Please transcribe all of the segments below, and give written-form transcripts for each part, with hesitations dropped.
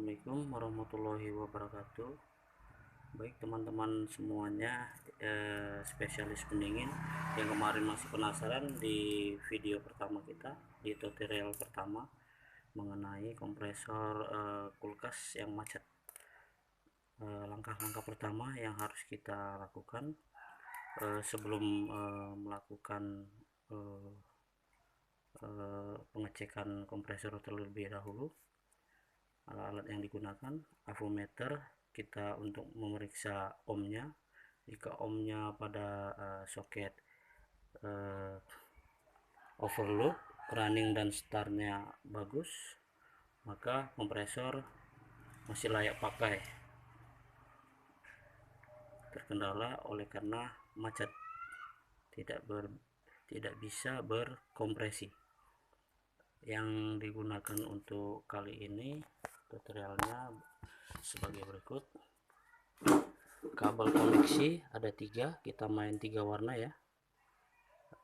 Assalamualaikum warahmatullahi wabarakatuh. Baik teman-teman semuanya, spesialis pendingin yang kemarin masih penasaran di video pertama kita, di tutorial pertama mengenai kompresor kulkas yang macet. Langkah-langkah pertama yang harus kita lakukan sebelum melakukan pengecekan kompresor terlebih dahulu. Alat-alat yang digunakan avometer kita untuk memeriksa ohmnya. Jika ohmnya pada soket overload, running dan startnya bagus, maka kompresor masih layak pakai. Terkendala oleh karena macet, tidak bisa berkompresi. Yang digunakan untuk kali ini tutorialnya sebagai berikut. Kabel koneksi ada 3, kita main 3 warna ya,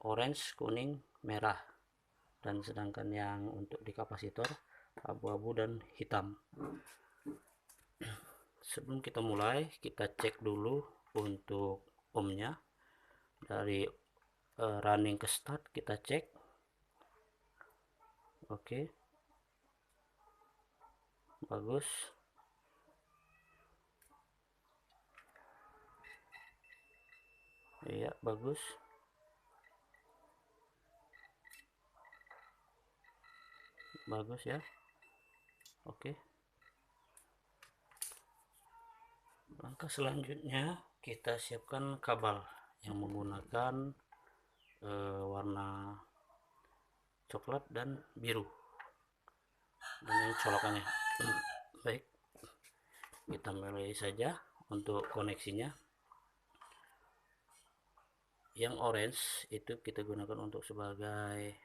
orange, kuning, merah, dan sedangkan yang untuk di kapasitor abu-abu dan hitam. Sebelum kita mulai, kita cek dulu untuk ohmnya. Dari running ke start kita cek. Oke, bagus. Iya, bagus. Bagus ya. Oke. Langkah selanjutnya kita siapkan kabel yang menggunakan warna coklat dan biru, dan ini colokannya. Baik, kita mulai saja untuk koneksinya. Yang orange itu kita gunakan untuk sebagai,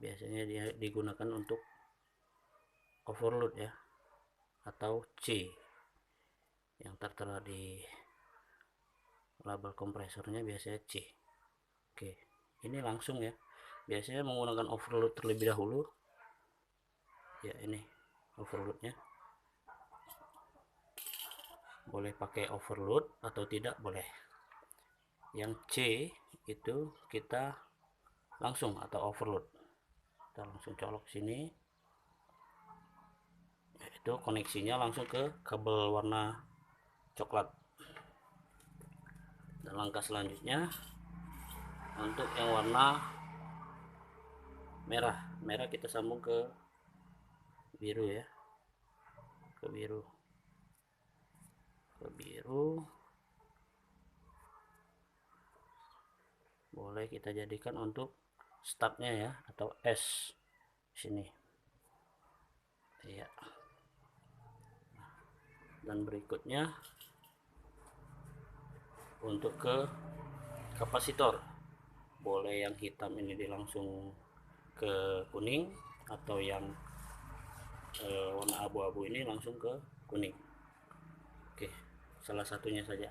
biasanya dia digunakan untuk overload ya, atau C yang tertera di label kompresornya, biasanya C. Oke, ini langsung ya, biasanya menggunakan overload terlebih dahulu ya. Ini overloadnya, boleh pakai overload atau tidak boleh. Yang C itu kita langsung atau overload, kita langsung colok sini, itu koneksinya langsung ke kabel warna coklat. Dan langkah selanjutnya untuk yang warna merah kita sambung ke biru ya, ke biru. Boleh kita jadikan untuk startnya ya, atau S sini ya. Dan berikutnya untuk ke kapasitor, boleh yang hitam ini langsung ke kuning, atau yang warna abu-abu ini langsung ke kuning. Oke, salah satunya saja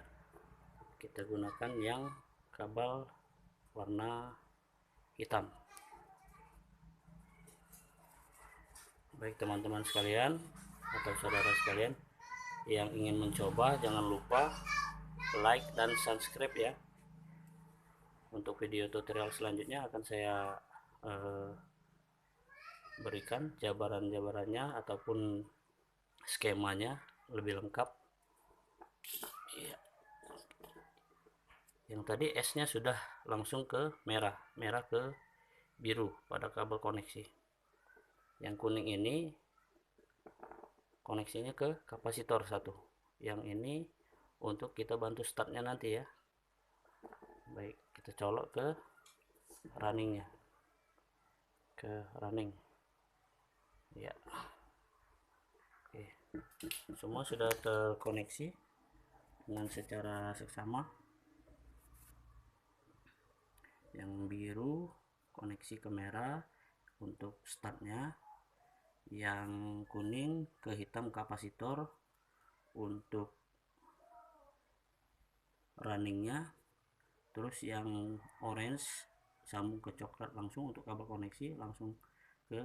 kita gunakan yang kabel warna hitam. Baik teman-teman sekalian atau saudara sekalian yang ingin mencoba, jangan lupa like dan subscribe ya. Untuk video tutorial selanjutnya akan saya berikan jabaran-jabarannya ataupun skemanya lebih lengkap ya. Yang tadi S nya sudah langsung ke merah ke biru pada kabel koneksi. Yang kuning ini koneksinya ke kapasitor 1. Yang ini untuk kita bantu startnya nanti ya. Baik, kita colok ke runningnya, ke running ya. Oke, semua sudah terkoneksi dengan secara seksama. Yang biru koneksi ke merah untuk startnya, yang kuning ke hitam kapasitor untuk runningnya, terus yang orange sambung ke coklat langsung untuk kabel koneksi langsung ke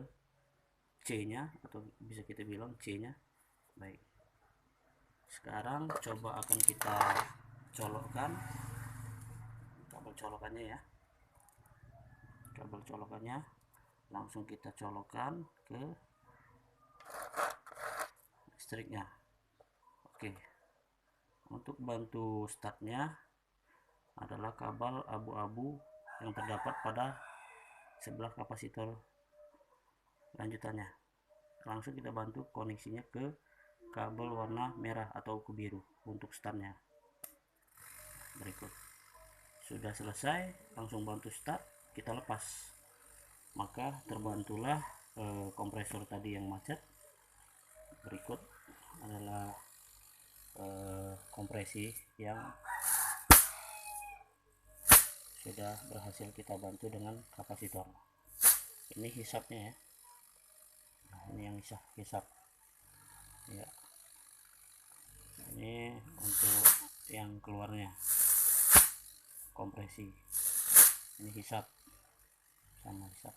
C nya, atau bisa kita bilang C nya. Baik, sekarang coba akan kita colokkan kabel colokannya ya. Kabel colokannya langsung kita colokkan ke listriknya. Oke, untuk bantu startnya adalah kabel abu-abu yang terdapat pada sebelah kapasitor lanjutannya. Langsung kita bantu koneksinya ke kabel warna merah atau ke biru untuk startnya. Berikut sudah selesai, langsung bantu start, kita lepas, maka terbantulah kompresor tadi yang macet. Berikut adalah kompresi yang sudah berhasil kita bantu dengan kapasitor. Ini hisapnya ya. Nah, ini yang hisap ya. Ini untuk yang keluarnya kompresi. Ini hisap, sama hisap.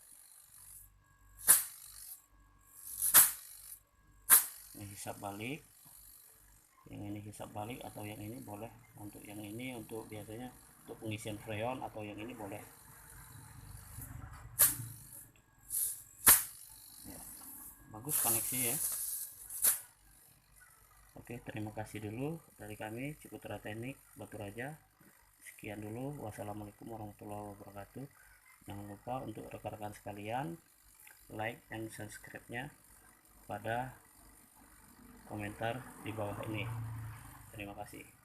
Ini hisap balik, yang ini hisap balik, atau yang ini boleh. Untuk yang ini untuk biasanya untuk pengisian freon, atau yang ini boleh ya. Bagus koneksi ya. Oke, terima kasih dulu dari kami Ciputra Teknik Batu Raja. Sekian dulu, wassalamualaikum warahmatullahi wabarakatuh. Jangan lupa untuk rekan-rekan sekalian like and subscribe nya pada komentar di bawah ini. Terima kasih.